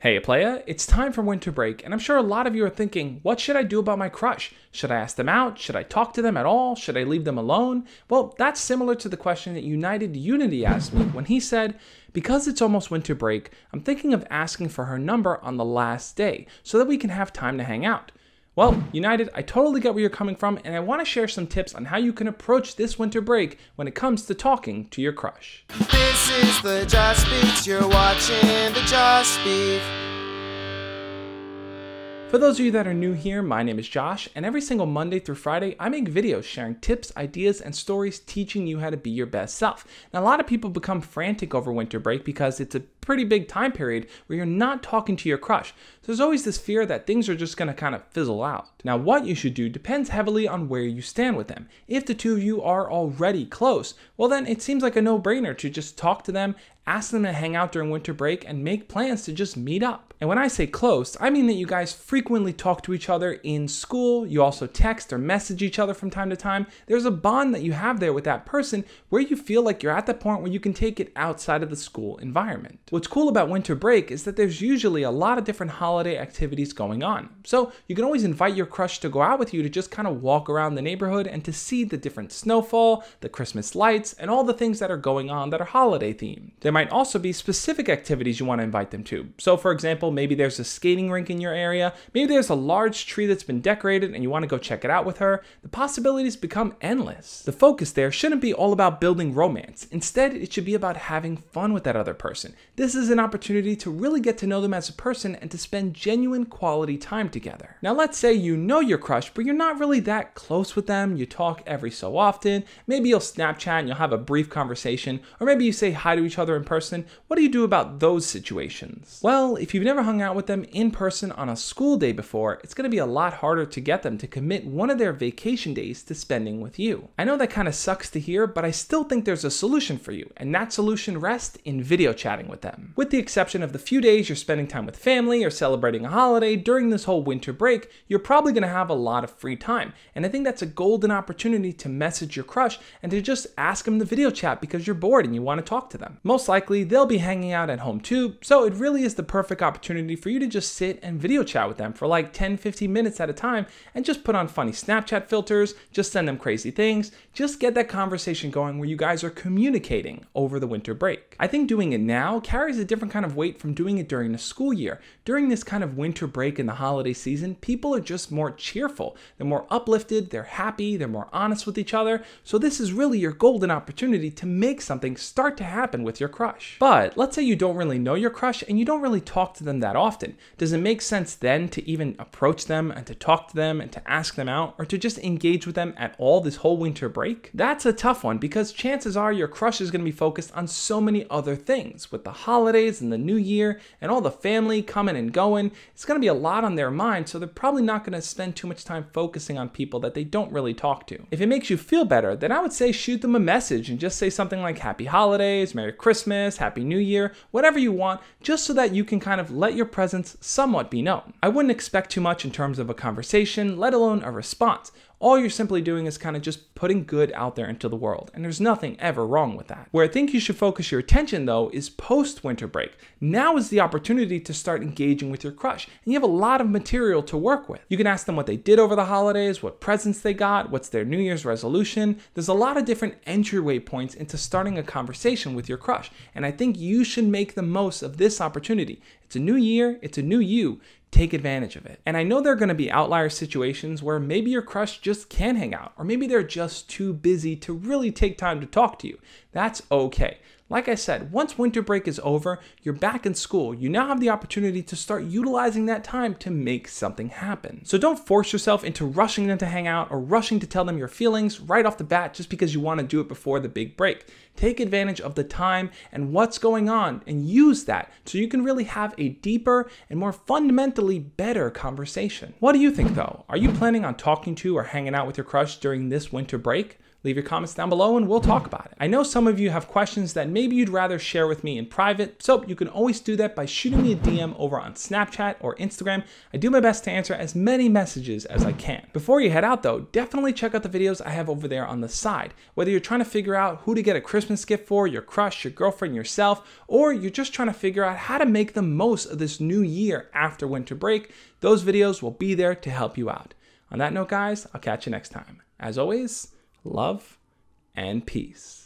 Hey playa, it's time for winter break, and I'm sure a lot of you are thinking, what should I do about my crush? Should I ask them out? Should I talk to them at all? Should I leave them alone? Well, that's similar to the question that United Unity asked me when he said, because it's almost winter break, I'm thinking of asking for her number on the last day so that we can have time to hang out. Well, United, I totally get where you're coming from, and I want to share some tips on how you can approach this winter break when it comes to talking to your crush. This is the Josh Speaks. You're watching the Josh Speak. For those of you that are new here, my name is Josh, and every single Monday through Friday, I make videos sharing tips, ideas, and stories teaching you how to be your best self. Now, a lot of people become frantic over winter break because it's a pretty big time period where you're not talking to your crush. So there's always this fear that things are just going to kind of fizzle out. Now, what you should do depends heavily on where you stand with them. If the two of you are already close, well then it seems like a no-brainer to just talk to them, ask them to hang out during winter break, and make plans to just meet up. And when I say close, I mean that you guys frequently talk to each other in school, you also text or message each other from time to time. There's a bond that you have there with that person where you feel like you're at the point where you can take it outside of the school environment. What's cool about winter break is that there's usually a lot of different holiday activities going on. So you can always invite your crush to go out with you to just kind of walk around the neighborhood and to see the different snowfall, the Christmas lights, and all the things that are going on that are holiday themed. There might also be specific activities you want to invite them to. So for example, maybe there's a skating rink in your area, maybe there's a large tree that's been decorated and you want to go check it out with her. The possibilities become endless. The focus there shouldn't be all about building romance. Instead, it should be about having fun with that other person. This is an opportunity to really get to know them as a person and to spend genuine quality time together. Now let's say you know your crush, but you're not really that close with them. You talk every so often. Maybe you'll Snapchat and you'll have a brief conversation, or maybe you say hi to each other in person. What do you do about those situations? Well, if you've never hung out with them in person on a school day before, it's going to be a lot harder to get them to commit one of their vacation days to spending with you. I know that kind of sucks to hear, but I still think there's a solution for you, and that solution rests in video chatting with them. With the exception of the few days you're spending time with family or celebrating a holiday during this whole winter break, you're probably going to have a lot of free time, and I think that's a golden opportunity to message your crush and to just ask them to video chat because you're bored and you want to talk to them. Most likely, they'll be hanging out at home too, so it really is the perfect opportunity for you to just sit and video chat with them for like 10-15 minutes at a time and just put on funny Snapchat filters, just send them crazy things, just get that conversation going where you guys are communicating over the winter break. I think doing it now carries a different kind of weight from doing it during the school year. During this kind of winter break in the holiday season, people are just more cheerful, they're more uplifted, they're happy, they're more honest with each other, so this is really your golden opportunity to make something start to happen with your crush. But let's say you don't really know your crush and you don't really talk to them that often. Does it make sense then to even approach them and to talk to them and to ask them out, or to just engage with them at all this whole winter break? That's a tough one because chances are your crush is going to be focused on so many other things. With the holidays and the new year and all the family coming and going, it's going to be a lot on their mind, so they're probably not going to spend too much time focusing on people that they don't really talk to. If it makes you feel better, then I would say shoot them a message and just say something like Happy Holidays, Merry Christmas, Happy New Year, whatever you want, just so that you can kind of let your presence somewhat be known. I wouldn't expect too much in terms of a conversation, let alone a response. All you're simply doing is kind of just putting good out there into the world, and there's nothing ever wrong with that. Where I think you should focus your attention though is post-winter break. Now is the opportunity to start engaging with your crush, and you have a lot of material to work with. You can ask them what they did over the holidays, what presents they got, what's their New Year's resolution. There's a lot of different entryway points into starting a conversation with your crush, and I think you should make the most of this opportunity. It's a new year, it's a new you. Take advantage of it. And I know there are going to be outlier situations where maybe your crush just can't hang out, or maybe they're just too busy to really take time to talk to you. That's okay. Like I said, once winter break is over, you're back in school. You now have the opportunity to start utilizing that time to make something happen. So don't force yourself into rushing them to hang out or rushing to tell them your feelings right off the bat just because you want to do it before the big break. Take advantage of the time and what's going on and use that so you can really have a deeper and more fundamentally better conversation. What do you think though? Are you planning on talking to or hanging out with your crush during this winter break? Leave your comments down below and we'll talk about it. I know some of you have questions that maybe you'd rather share with me in private, so you can always do that by shooting me a DM over on Snapchat or Instagram. I do my best to answer as many messages as I can. Before you head out though, definitely check out the videos I have over there on the side. Whether you're trying to figure out who to get a Christmas gift for, your crush, your girlfriend, yourself, or you're just trying to figure out how to make the most of this new year after winter break, those videos will be there to help you out. On that note, guys, I'll catch you next time. As always, love and peace.